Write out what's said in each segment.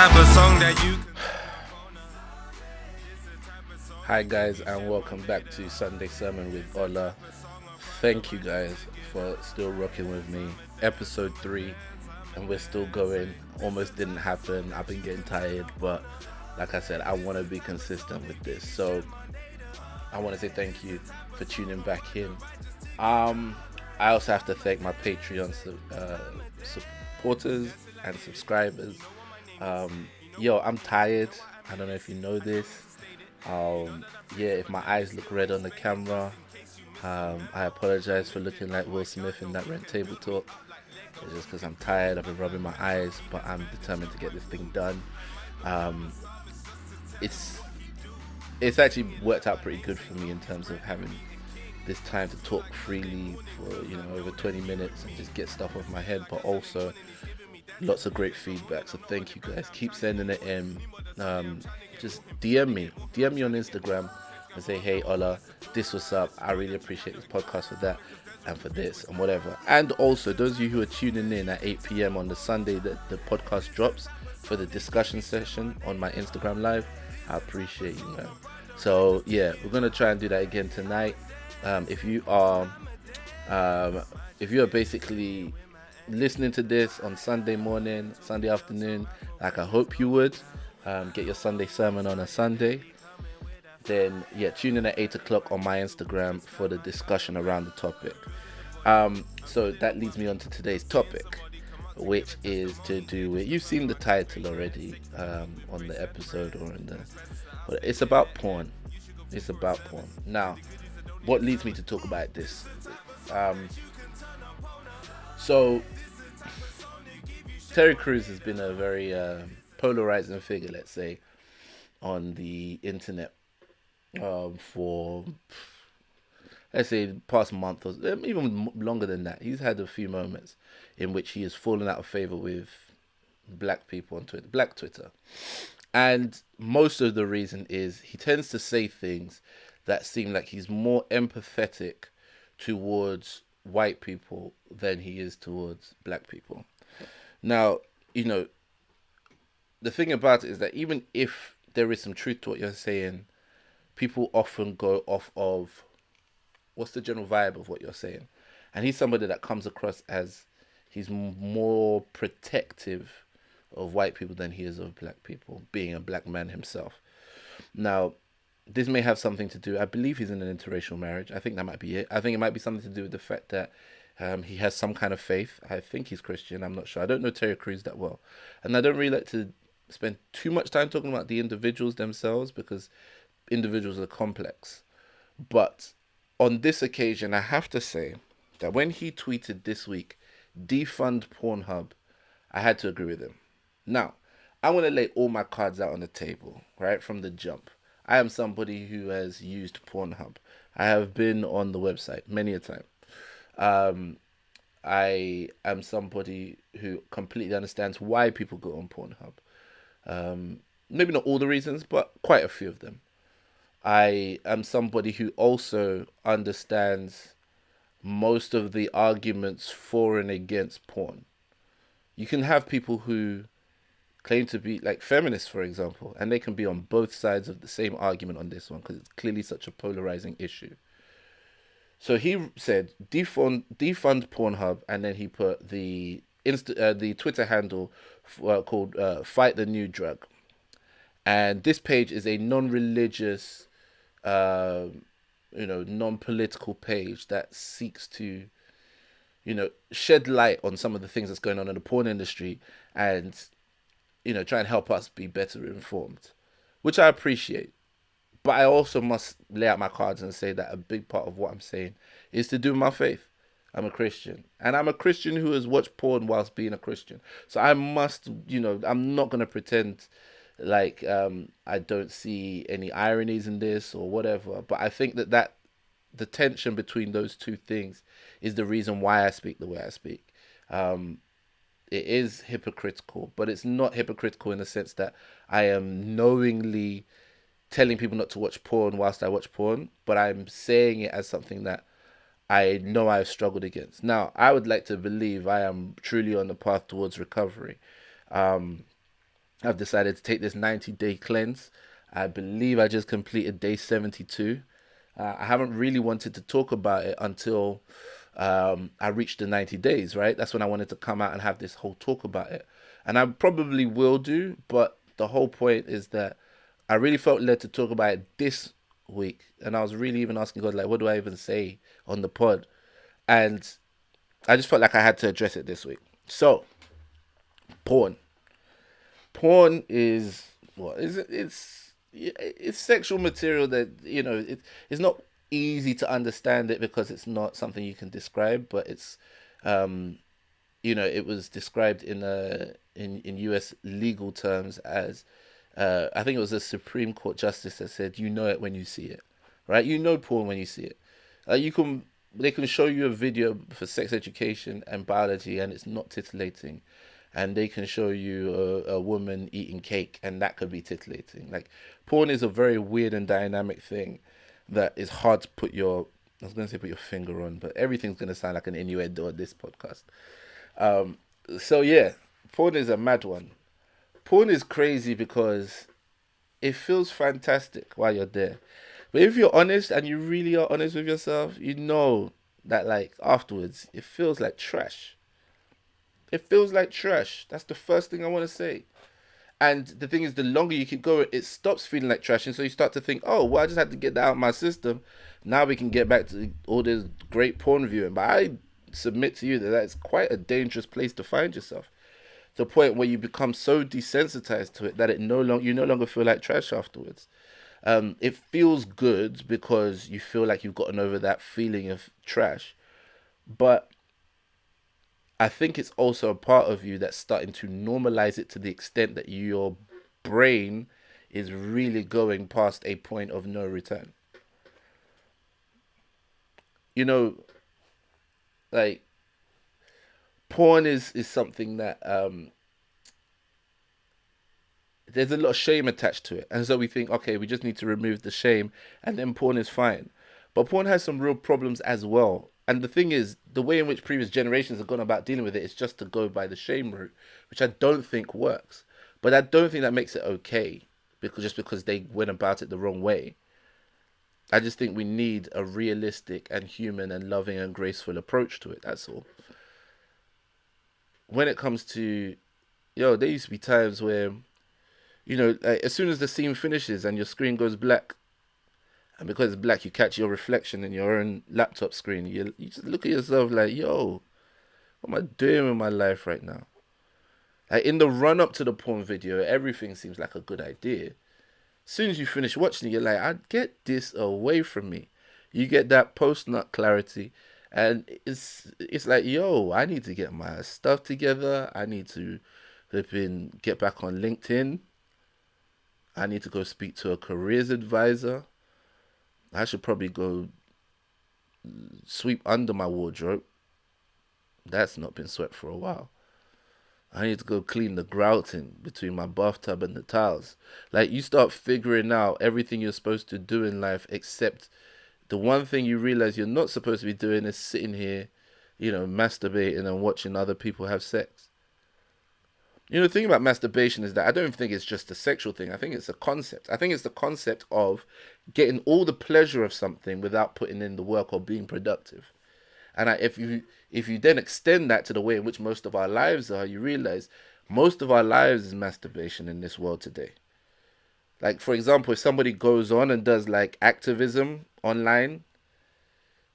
type of song that you. Hi guys, and welcome back to Sunday Sermon with Ola. Thank you guys for still rocking with me. Episode 3, and we're still going. Almost didn't happen. I've been getting tired, but like I said, I want to be consistent with this. So I want to say thank you for tuning back in. Um, I also have to thank my Patreon supporters and subscribers. Um, I'm tired. I don't know if you know this. Um, if my eyes look red on the camera, I apologize for looking like Will Smith in that Red Table Talk. It's just because I'm tired. I've been rubbing my eyes, but I'm determined to get this thing done. Um, it's it's actually worked out pretty good for me in terms of having this time to talk freely for over 20 minutes and just get stuff off my head, but also lots of great feedback. So thank you guys. Keep sending it in. Just DM me on Instagram and say, hey Ola, this what's up. I really appreciate this podcast for that and for this and whatever. And also those of you who are tuning in at 8 p.m. on the Sunday that the podcast drops for the discussion session on my Instagram live, I appreciate you, man. So yeah, we're gonna try and do that again tonight. If you are basically listening to this on Sunday morning, Sunday afternoon, like I hope you would, get your Sunday sermon on a Sunday, then tune in at 8 o'clock on my Instagram for the discussion around the topic. So that leads me on to today's topic, which is to do with, you've seen the title already on the episode or in the, but it's about porn. It's about porn. Now, what leads me to talk about this? So Terry Crews has been a very polarizing figure, let's say, on the internet for, let's say, the past month or even longer than that. He's had a few moments in which he has fallen out of favor with black people on Twitter, black Twitter. And most of the reason is he tends to say things that seem like he's more empathetic towards white people than he is towards black people. Now, the thing about it is that even if there is some truth to what you're saying, people often go off of what's the general vibe of what you're saying. And he's somebody that comes across as he's more protective of white people than he is of black people, being a black man himself. Now, this may have something to do, I believe he's in an interracial marriage. I think that might be it. I think it might be something to do with the fact that he has some kind of faith. I think he's Christian. I'm not sure. I don't know Terry Crews that well. And I don't really like to spend too much time talking about the individuals themselves because individuals are complex. But on this occasion, I have to say that when he tweeted this week, defund Pornhub, I had to agree with him. Now, I want to lay all my cards out on the table, right, from the jump. I am somebody who has used Pornhub. I have been on the website many a time. I am somebody who completely understands why people go on Pornhub. Maybe not all the reasons, but quite a few of them. I am somebody who also understands most of the arguments for and against porn. You can have people who claim to be like feminists, for example, and they can be on both sides of the same argument on this one because it's clearly such a polarizing issue. So he said defund Pornhub, and then he put the Twitter handle called Fight the New Drug, and this page is a non-religious, non-political page that seeks to, shed light on some of the things that's going on in the porn industry and, try and help us be better informed, which I appreciate. But I also must lay out my cards and say that a big part of what I'm saying is to do with my faith. I'm a Christian. And I'm a Christian who has watched porn whilst being a Christian. So I must, I'm not going to pretend like I don't see any ironies in this or whatever. But I think that the tension between those two things is the reason why I speak the way I speak. It is hypocritical, but it's not hypocritical in the sense that I am knowingly telling people not to watch porn whilst I watch porn, but I'm saying it as something that I know I've struggled against. Now, I would like to believe I am truly on the path towards recovery. I've decided to take this 90-day cleanse. I believe I just completed day 72. I haven't really wanted to talk about it until I reached the 90 days, right? That's when I wanted to come out and have this whole talk about it. And I probably will do, but the whole point is that I really felt led to talk about it this week. And I was really even asking God, like, what do I even say on the pod? And I just felt like I had to address it this week. So, porn. Porn is what is it? It's sexual material that it's not easy to understand it because it's not something you can describe, but it's um it was described in US legal terms as I think it was a Supreme Court justice that said you know it when you see it, right? You know porn when you see it. You can They can show you a video for sex education and biology and it's not titillating, and they can show you a woman eating cake and that could be titillating. Like porn is a very weird and dynamic thing that is hard to put your I was gonna say put your finger on, but everything's gonna sound like an innuendo on this podcast. Um, so yeah, porn is a mad one. Porn is crazy because it feels fantastic while you're there. But if you're honest and you really are honest with yourself, you know that like afterwards it feels like trash. It feels like trash. That's the first thing I want to say. And the thing is, the longer you keep going, it stops feeling like trash. And so you start to think, oh, well, I just had to get that out of my system. Now we can get back to all this great porn viewing. But I submit to you that that's quite a dangerous place to find yourself. To the point where you become so desensitized to it that you no longer feel like trash afterwards. It feels good because you feel like you've gotten over that feeling of trash. But I think it's also a part of you that's starting to normalize it to the extent that your brain is really going past a point of no return. You know, like porn is something that there's a lot of shame attached to it. And so we think, okay, we just need to remove the shame and then porn is fine. But porn has some real problems as well. And the thing is, the way in which previous generations have gone about dealing with it is just to go by the shame route, which I don't think works. But I don't think that makes it okay because they went about it the wrong way. I just think we need a realistic and human and loving and graceful approach to it. That's all. When it comes to, there used to be times where, like, as soon as the scene finishes and your screen goes black, and because it's black, you catch your reflection in your own laptop screen. You just look at yourself like, yo, what am I doing with my life right now? Like in the run up to the porn video, everything seems like a good idea. As soon as you finish watching it, you're like, I'd get this away from me. You get that post nut clarity, and it's like, yo, I need to get my stuff together. I need to get back on LinkedIn. I need to go speak to a careers advisor. I should probably go sweep under my wardrobe. That's not been swept for a while. I need to go clean the grouting between my bathtub and the tiles. Like, you start figuring out everything you're supposed to do in life, except the one thing you realize you're not supposed to be doing is sitting here, masturbating and watching other people have sex. The thing about masturbation is that I don't think it's just a sexual thing. I think it's a concept. I think it's the concept of getting all the pleasure of something without putting in the work or being productive. And if you then extend that to the way in which most of our lives are, you realize most of our lives is masturbation in this world today. Like, for example, if somebody goes on and does like activism online,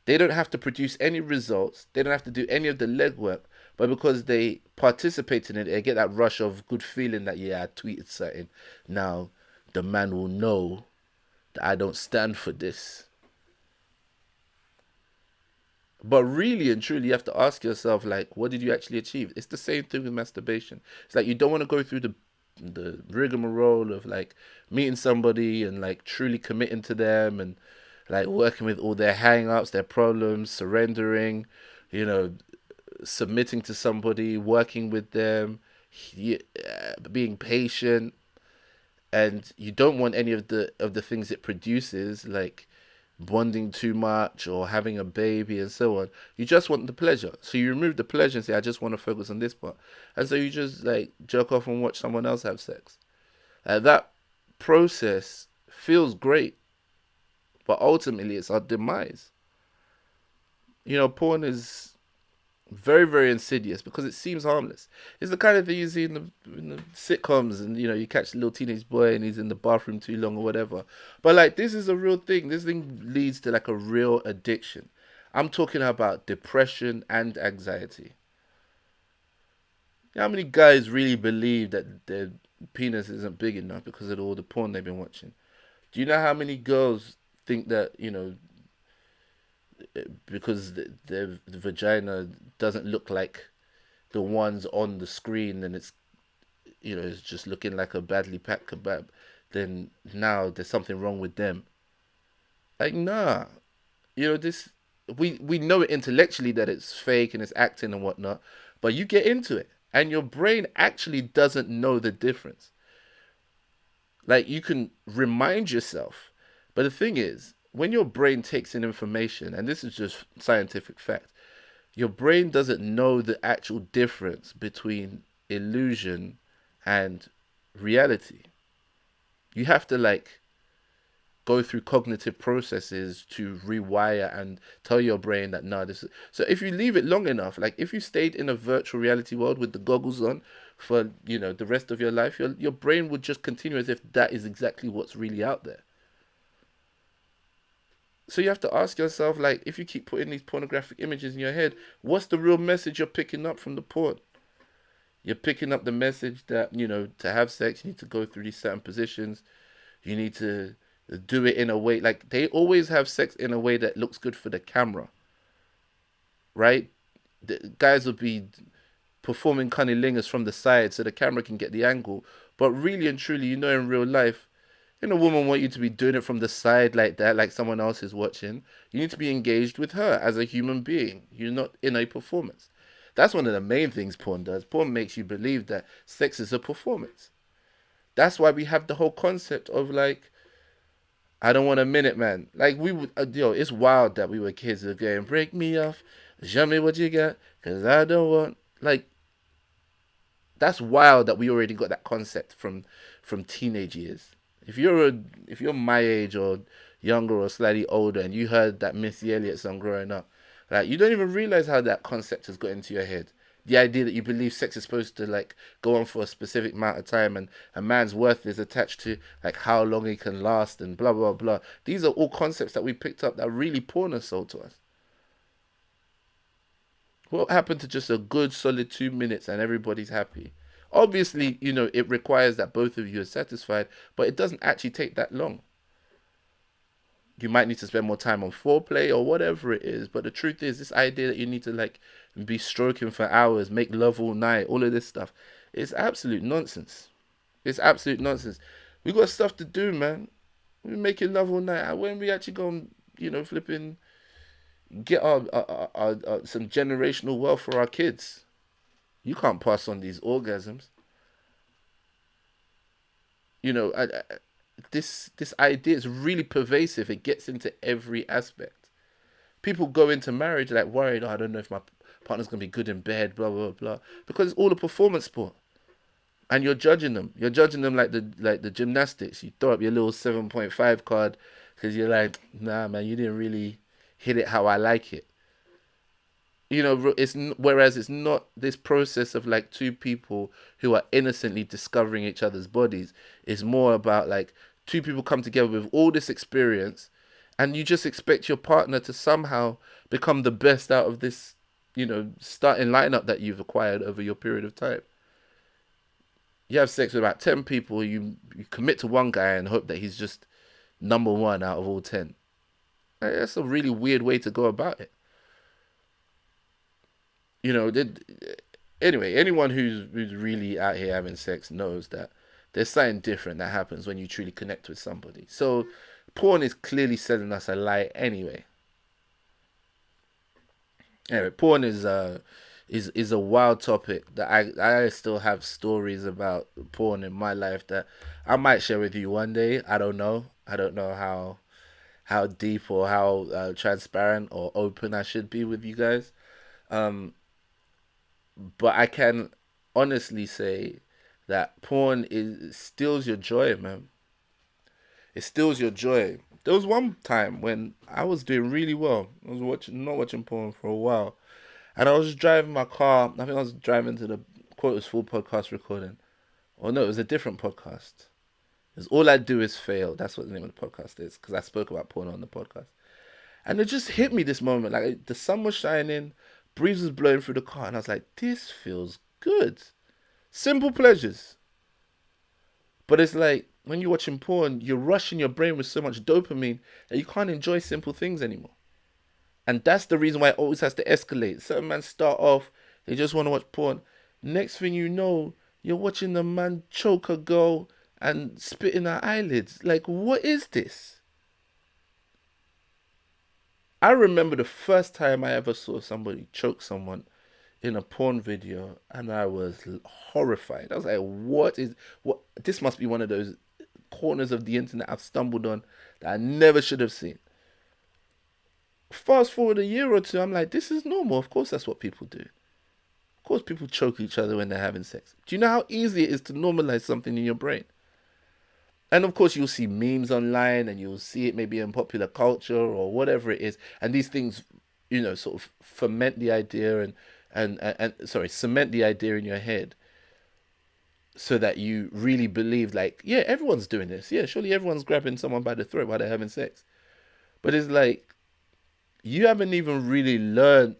they don't have to produce any results. They don't have to do any of the legwork. But because they participate in it, they get that rush of good feeling that, yeah, I tweeted something. Now, the man will know that I don't stand for this. But really and truly, you have to ask yourself, like, what did you actually achieve? It's the same thing with masturbation. It's like you don't want to go through the rigmarole of like meeting somebody and like truly committing to them and like working with all their hang-ups, their problems, surrendering, you know, submitting to somebody, working with them, being patient, and you don't want any of the things it produces, like bonding too much or having a baby and so on. You just want the pleasure. So you remove the pleasure and say, I just want to focus on this part. And so you just like jerk off and watch someone else have sex. That process feels great, but ultimately it's our demise. Porn is very, very insidious because it seems harmless. It's the kind of thing you see in the sitcoms, and you catch a little teenage boy and he's in the bathroom too long or whatever. But like, this is a real thing. This thing leads to like a real addiction. I'm talking about depression and anxiety. How many guys really believe that their penis isn't big enough because of all the porn they've been watching? Do you know how many girls think that, because their vagina doesn't look like the ones on the screen, and it's just looking like a badly packed kebab, then now there's something wrong with them? Like, nah. This, we know it intellectually that it's fake and it's acting and whatnot, but you get into it and your brain actually doesn't know the difference. Like, you can remind yourself, but the thing is, when your brain takes in information, and this is just scientific fact, your brain doesn't know the actual difference between illusion and reality. You have to like go through cognitive processes to rewire and tell your brain that, no, this is. So if you leave it long enough, like if you stayed in a virtual reality world with the goggles on for the rest of your life, your brain would just continue as if that is exactly what's really out there. So you have to ask yourself, like, if you keep putting these pornographic images in your head, what's the real message you're picking up from the porn? You're picking up the message that, to have sex, you need to go through these certain positions. You need to do it in a way, like, they always have sex in a way that looks good for the camera, right? The guys will be performing cunnilingus from the side so the camera can get the angle. But really and truly, in real life, a woman want you to be doing it from the side like that, like someone else is watching. You need to be engaged with her as a human being. You're not in a performance. That's one of the main things porn does. Porn makes you believe that sex is a performance. That's why we have the whole concept of like, I don't want a minute, man. Like we would, it's wild that we were kids who were going, break me off, show me what you got, cause I don't want. Like, that's wild that we already got that concept from teenage years. If you're my age or younger or slightly older and you heard that Missy Elliott song growing up, like you don't even realize how that concept has got into your head. The idea that you believe sex is supposed to like go on for a specific amount of time, and a man's worth is attached to like how long he can last and blah blah blah. These are all concepts that we picked up that really porn has sold to us. What happened to just a good solid 2 minutes and everybody's happy? Obviously, it requires that both of you are satisfied, but it doesn't actually take that long. You might need to spend more time on foreplay or whatever it is, but the truth is, this idea that you need to like be stroking for hours, make love all night, all of this stuff, it's absolute nonsense. It's absolute nonsense. We got stuff to do, man. We're making love all night. When we actually go and, flipping get our some generational wealth for our kids. You can't pass on these orgasms. This idea is really pervasive. It gets into every aspect. People go into marriage like worried, oh, I don't know if my partner's gonna be good in bed, blah blah blah, because it's all a performance sport, and you're judging them. You're judging them like the gymnastics. You throw up your little 7.5 card because you're like, nah, man, you didn't really hit it how I like it. Whereas it's not this process of like two people who are innocently discovering each other's bodies. It's more about like two people come together with all this experience, and you just expect your partner to somehow become the best out of this starting lineup that you've acquired over your period of time. You have sex with about 10 people, you commit to one guy and hope that he's just number one out of all 10. That's a really weird way to go about it. you know, anyway, anyone who's really out here having sex knows that there's something different that happens when you truly connect with somebody. So porn is clearly selling us a lie anyway. Anyway, porn is a wild topic that I still have stories about porn in my life that I might share with you one day. I don't know. I don't know how deep or how transparent or open I should be with you guys. Um, but I can honestly say that porn is steals your joy, man. It steals your joy. There was one time when I was doing really well. I was not watching porn for a while, and I was just driving my car. I think I was driving to the Quota's Full podcast recording. Oh no, it was a different podcast. It's All I Do Is Fail. That's what the name of the podcast is, because I spoke about porn on the podcast. And it just hit me this moment. Like the sun was shining, breeze was blowing through the car, and I was like, this feels good. Simple pleasures. But it's like when you're watching porn, you're rushing your brain with so much dopamine that you can't enjoy simple things anymore. And that's the reason why it always has to escalate. Certain men start off, they just want to watch porn. Next thing you know, you're watching the man choke a girl and spit in her eyelids. Like, what is this? I remember the first time I ever saw somebody choke someone in a porn video, and I was horrified. I was like, what? This must be one of those corners of the internet I've stumbled on that I never should have seen. Fast forward a year or two, I'm like, this is normal. Of course, that's what people do. Of course, people choke each other when they're having sex. Do you know how easy it is to normalize something in your brain? And of course, you'll see memes online, and you'll see it maybe in popular culture or whatever it is. And these things, sort of ferment the idea and sorry, cement the idea in your head, so that you really believe, like, yeah, everyone's doing this. Yeah, surely everyone's grabbing someone by the throat while they're having sex. But it's like, you haven't even really learned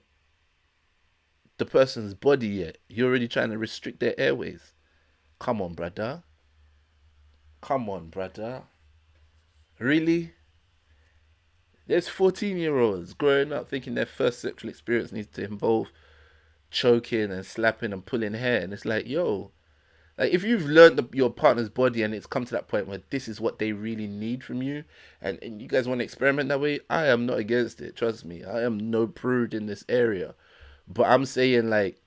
the person's body yet. You're already trying to restrict their airways. Come on, brother. Come on, brother. Really? There's 14-year-olds growing up thinking their first sexual experience needs to involve choking and slapping and pulling hair. And it's like, yo, like if you've learned your partner's body and it's come to that point where this is what they really need from you, and you guys want to experiment that way, I am not against it. Trust me, I am no prude in this area. But I'm saying, like,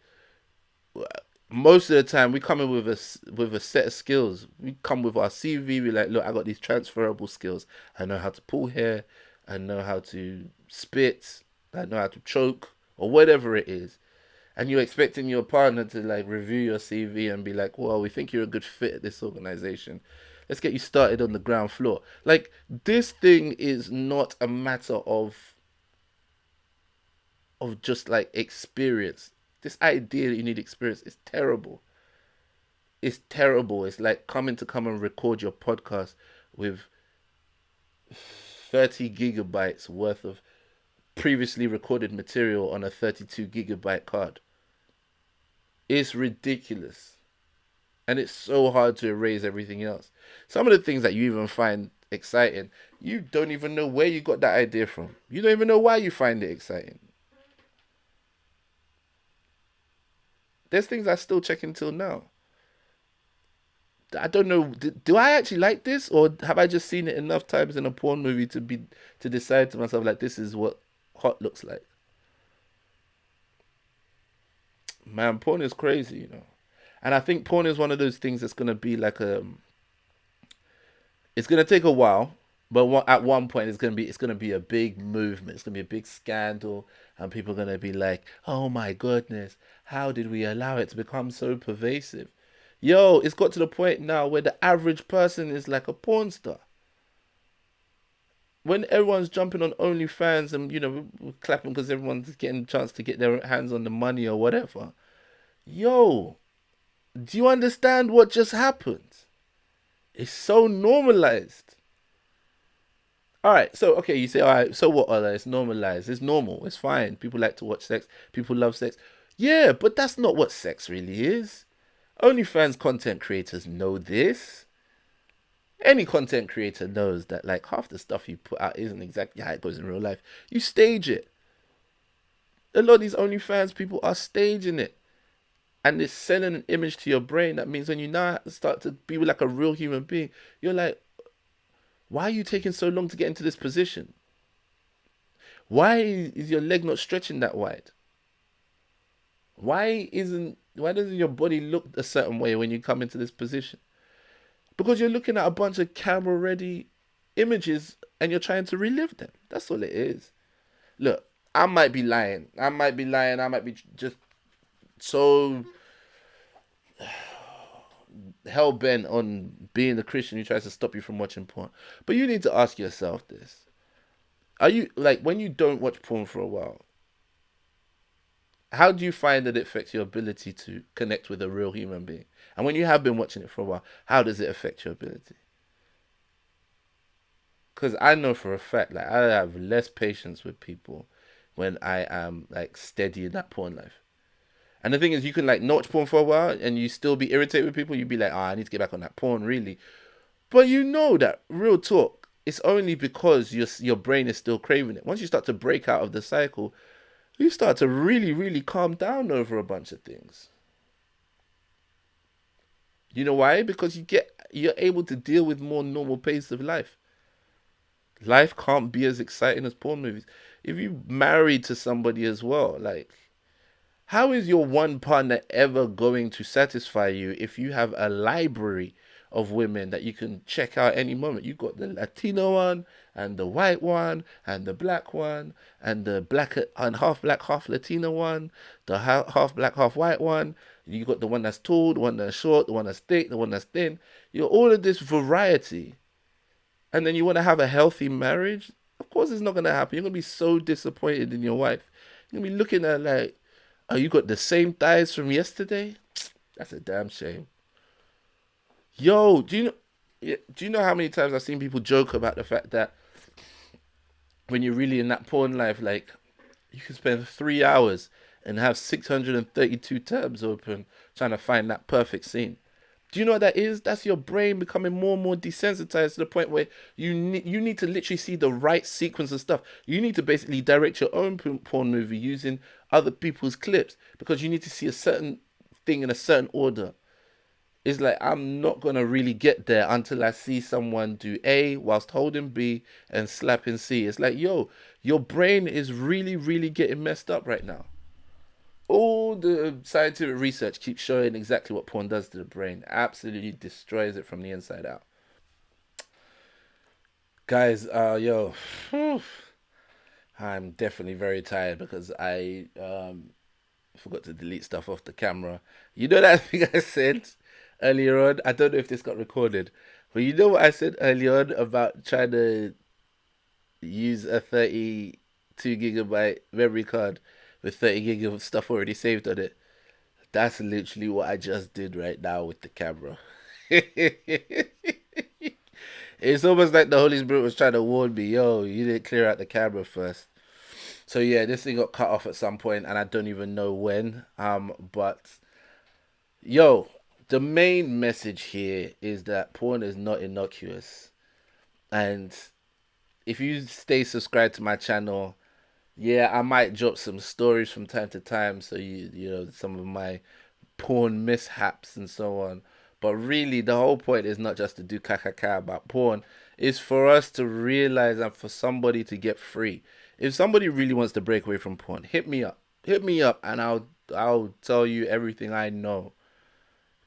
most of the time we come in with a set of skills. We come with our CV. We're like, look, I got these transferable skills. I know how to pull hair. I know how to spit. I know how to choke or whatever it is. And you're expecting your partner to like review your CV and be like, well, we think you're a good fit at this organization. Let's get you started on the ground floor. Like, this thing is not a matter of just like experience. This idea that you need experience is terrible. It's terrible. It's like come and record your podcast with 30 gigabytes worth of previously recorded material on a 32 gigabyte card. It's ridiculous. And it's so hard to erase everything else. Some of the things that you even find exciting, you don't even know where you got that idea from. You don't even know why you find it exciting. There's things I still check until now. I don't know. Do I actually like this, or have I just seen it enough times in a porn movie to decide to myself, like, this is what hot looks like? Man, porn is crazy. And I think porn is one of those things that's gonna be like it's gonna take a while, but at one point it's gonna be a big movement. It's gonna be a big scandal, and people are gonna be like, "Oh my goodness, how did we allow it to become so pervasive?" Yo, it's got to the point now where the average person is like a porn star. When everyone's jumping on OnlyFans and we're clapping because everyone's getting a chance to get their hands on the money or whatever. Yo, do you understand what just happened? It's so normalized. All right, so okay, you say, all right, so what? Ola? It's normalized. It's normal. It's fine. People like to watch sex. People love sex. Yeah, but that's not what sex really is. OnlyFans content creators know this. Any content creator knows that, like, half the stuff you put out isn't exactly how it goes in real life. You stage it. A lot of these OnlyFans people are staging it. And it's selling an image to your brain. That means when you now start to be like a real human being, you're like, why are you taking so long to get into this position? Why is your leg not stretching that wide? Why doesn't your body look a certain way when you come into this position? Because you're looking at a bunch of camera ready images and you're trying to relive them. That's all it is. Look, I might be lying. I might be lying. I might be just so hell bent on being a Christian who tries to stop you from watching porn. But you need to ask yourself this: are you like when you don't watch porn for a while? How do you find that it affects your ability to connect with a real human being? And when you have been watching it for a while, how does it affect your ability? Because I know for a fact, like I have less patience with people when I am like steady in that porn life. And the thing is, you can like not watch porn for a while and you still be irritated with people. You'd be like, I need to get back on that porn, really. But you know that real talk, it's only because your brain is still craving it. Once you start to break out of the cycle, you start to really, really calm down over a bunch of things. You know why? Because you're able to deal with more normal pace of life. Life can't be as exciting as porn movies. If you married to somebody as well, like how is your one partner ever going to satisfy you if you have a library of women that you can check out any moment? You got the Latino one and the white one and the black one and the black, half Latino one, the half black, half white one. You got the one that's tall, the one that's short, the one that's thick, the one that's thin. You know, all of this variety. And then you want to have a healthy marriage? Of course it's not going to happen. You're going to be so disappointed in your wife. You're going to be looking at like, oh, you got the same thighs from yesterday? That's a damn shame. Yo, do you know how many times I've seen people joke about the fact that when you're really in that porn life, like you can spend 3 hours and have 632 tabs open trying to find that perfect scene. Do you know what that is? That's your brain becoming more and more desensitized to the point where you need to literally see the right sequence of stuff. You need to basically direct your own porn movie using other people's clips because you need to see a certain thing in a certain order. It's like I'm not gonna really get there until I see someone do A whilst holding B and slapping C. It's like, yo, your brain is really, really getting messed up right now. All the scientific research keeps showing exactly what porn does to the brain. Absolutely destroys it from the inside out. Guys, yo, I'm definitely very tired because I forgot to delete stuff off the camera. You know that thing I said earlier on? I don't know if this got recorded, but you know what I said earlier on about trying to use a 32 gigabyte memory card with 30 gig of stuff already saved on it. That's literally what I just did right now with the camera. It's almost like the Holy Spirit was trying to warn me, yo, you didn't clear out the camera first. So yeah, this thing got cut off at some point, and I don't even know when. But yo, the main message here is that porn is not innocuous, and if you stay subscribed to my channel, yeah, I might drop some stories from time to time, so you know some of my porn mishaps and so on. But really, the whole point is not just to do kakaka about porn. It's for us to realize and for somebody to get free. If somebody really wants to break away from porn, hit me up. Hit me up, and I'll tell you everything I know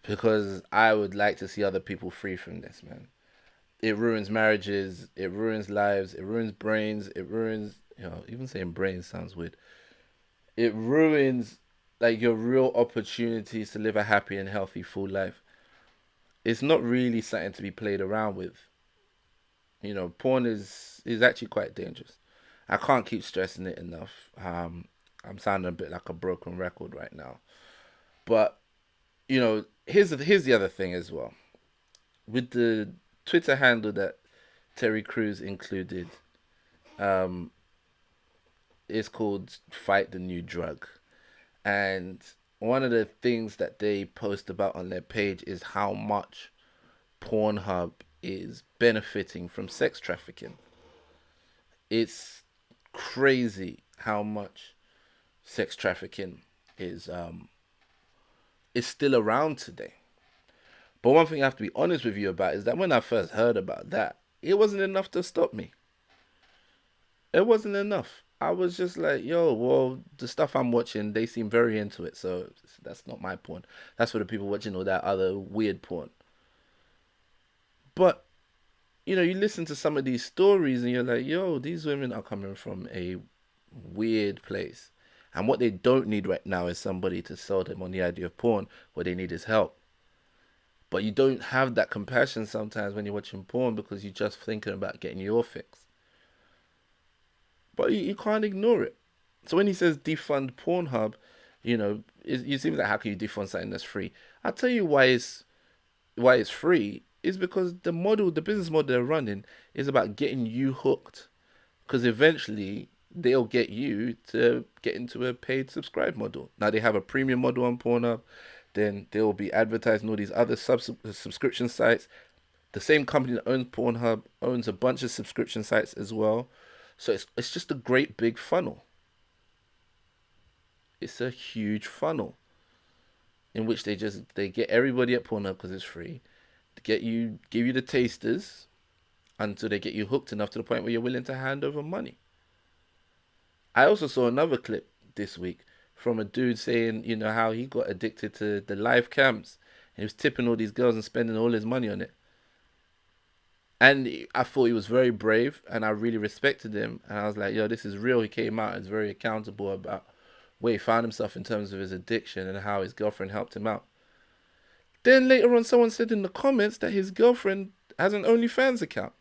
because I would like to see other people free from this, man. It ruins marriages. It ruins lives. It ruins brains. It ruins, even saying brains sounds weird. It ruins like your real opportunities to live a happy and healthy full life. It's not really something to be played around with. Porn is actually quite dangerous. I can't keep stressing it enough. I'm sounding a bit like a broken record right now. But here's the other thing as well. With the Twitter handle that Terry Crews included, um, it's called Fight the New Drug. And one of the things that they post about on their page is how much Pornhub is benefiting from sex trafficking. It's crazy how much sex trafficking is still around today. But one thing I have to be honest with you about is that when I first heard about that, it wasn't enough to stop me. It wasn't enough. I was just like, yo, well, the stuff I'm watching, they seem very into it, so that's not my porn. That's for the people watching all that other weird porn. But, you listen to some of these stories and you're like, yo, these women are coming from a weird place. And what they don't need right now is somebody to sell them on the idea of porn. What they need is help. But you don't have that compassion sometimes when you're watching porn because you're just thinking about getting your fix. But you can't ignore it. So when he says defund Pornhub, it seems like how can you defund something that's free? I'll tell you why it's free is because the business model they're running is about getting you hooked. Because eventually they'll get you to get into a paid subscribe model. Now they have a premium model on Pornhub, then they'll be advertising all these other subscription sites. The same company that owns Pornhub owns a bunch of subscription sites as well. So it's just a great big funnel. It's a huge funnel in which they get everybody at Pornhub because it's free, to give you the tasters until they get you hooked enough to the point where you're willing to hand over money. I also saw another clip this week from a dude saying, how he got addicted to the live cams and he was tipping all these girls and spending all his money on it. And I thought he was very brave and I really respected him. And I was like, yo, this is real. He came out and is very accountable about where he found himself in terms of his addiction and how his girlfriend helped him out. Then later on, someone said in the comments that his girlfriend has an OnlyFans account.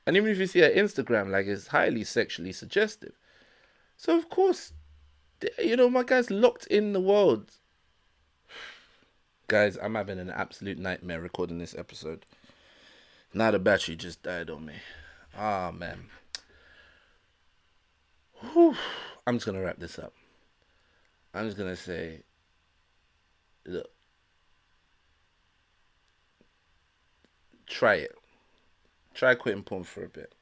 And even if you see her Instagram, like, it's highly sexually suggestive. So, of course, my guy's locked in the world. Guys, I'm having an absolute nightmare recording this episode. Now the battery just died on me. Ah, man. Whew. I'm just going to wrap this up. I'm just going to say, look, try it. Try quitting porn for a bit.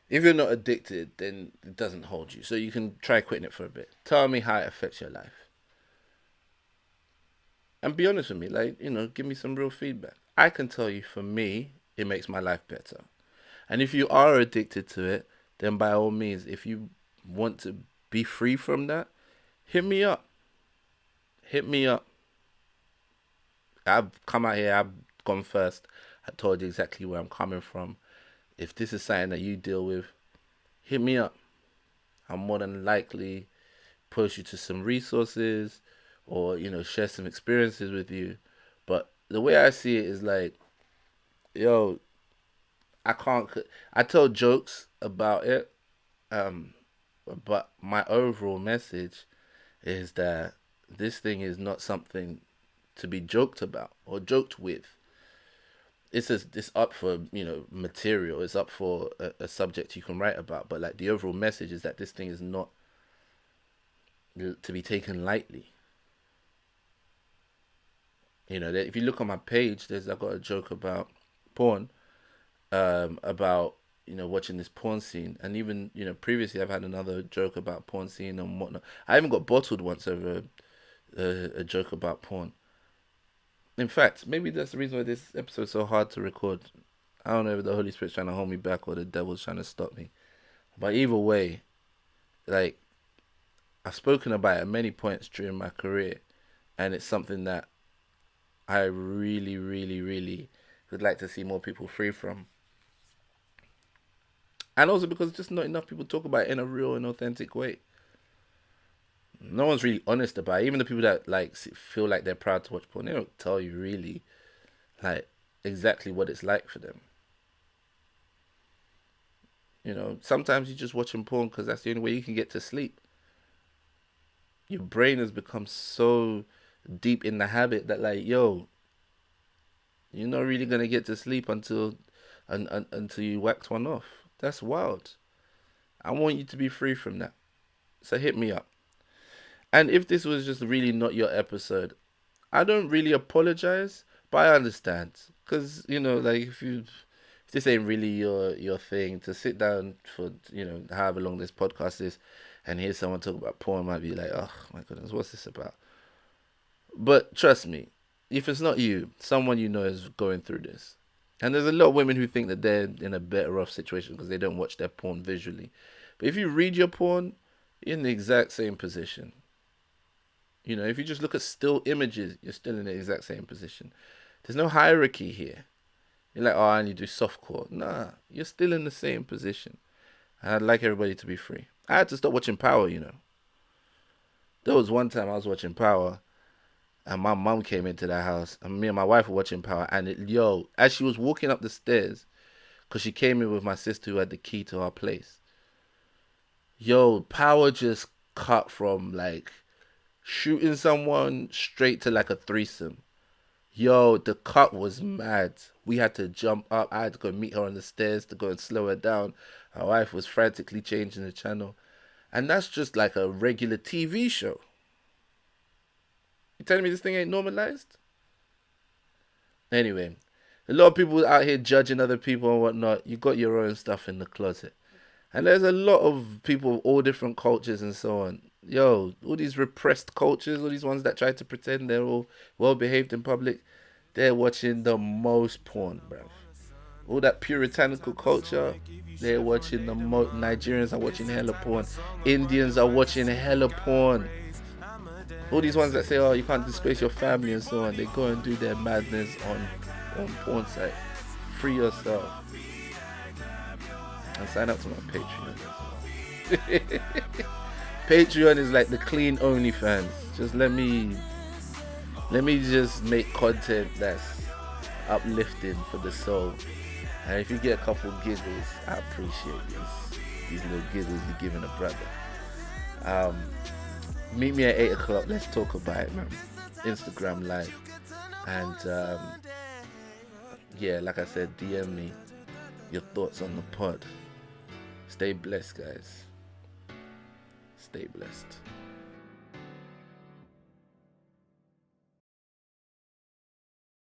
If you're not addicted, then it doesn't hold you. So you can try quitting it for a bit. Tell me how it affects your life. And be honest with me. Like, give me some real feedback. I can tell you, for me, it makes my life better. And if you are addicted to it, then by all means, if you want to be free from that, hit me up. Hit me up. I've come out here, I've gone first. I told you exactly where I'm coming from. If this is something that you deal with, hit me up. I'm more than likely push you to some resources or, share some experiences with you. But the way I see it is like, yo, I tell jokes about it, but my overall message is that this thing is not something to be joked about or joked with. It's up for material. It's up for a subject you can write about. But like the overall message is that this thing is not to be taken lightly. If you look on my page, I've got a joke about porn, about watching this porn scene, and even previously I've had another joke about porn scene and whatnot. I even got bottled once over a joke about porn. In fact, maybe that's the reason why this episode's so hard to record. I don't know if the Holy Spirit's trying to hold me back or the devil's trying to stop me. But either way, like, I've spoken about it at many points during my career, and it's something that I really, really, really would like to see more people free from. And also because just not enough people talk about it in a real and authentic way. No one's really honest about it. Even the people that like feel like they're proud to watch porn, they don't tell you really like exactly what it's like for them. Sometimes you're just watching porn because that's the only way you can get to sleep. Your brain has become so deep in the habit that like, yo, you're not really gonna get to sleep until you wax one off. That's wild. I want you to be free from that. So hit me up. And if this was just really not your episode, I don't really apologize, but I understand. Because, like if this ain't really your thing, to sit down for, however long this podcast is and hear someone talk about porn might be like, oh my goodness, what's this about? But trust me, if it's not you, someone is going through this. And there's a lot of women who think that they're in a better off situation because they don't watch their porn visually. But if you read your porn, you're in the exact same position. If you just look at still images, you're still in the exact same position. There's no hierarchy here. You're like, oh, I only do softcore. Nah, you're still in the same position. And I'd like everybody to be free. I had to stop watching Power, you know. There was one time I was watching Power, and my mum came into the house, and me and my wife were watching Power. And as she was walking up the stairs, because she came in with my sister who had the key to our place. Power just cut from like shooting someone straight to like a threesome. The cut was mad. We had to jump up. I had to go meet her on the stairs to go and slow her down. My wife was frantically changing the channel. And that's just like a regular TV show. You telling me this thing ain't normalized? Anyway, a lot of people out here judging other people and whatnot. You got your own stuff in the closet. And there's a lot of people of all different cultures and so on. All these repressed cultures, all these ones that try to pretend they're all well behaved in public, they're watching the most porn, bruv. All that puritanical culture, they're watching the most. Nigerians are watching hella porn. Indians are watching hella porn. All these ones that say, oh, you can't disgrace your family and so on, they go and do their madness on porn sites. Free yourself. And sign up to my Patreon as well. Patreon is like the clean OnlyFans. Just let me just make content that's uplifting for the soul. And if you get a couple giggles, I appreciate these little giggles you're giving a brother. Meet me at 8 o'clock. Let's talk about it, man. Instagram live. And like I said, DM me your thoughts on the pod. Stay blessed, guys. Stay blessed.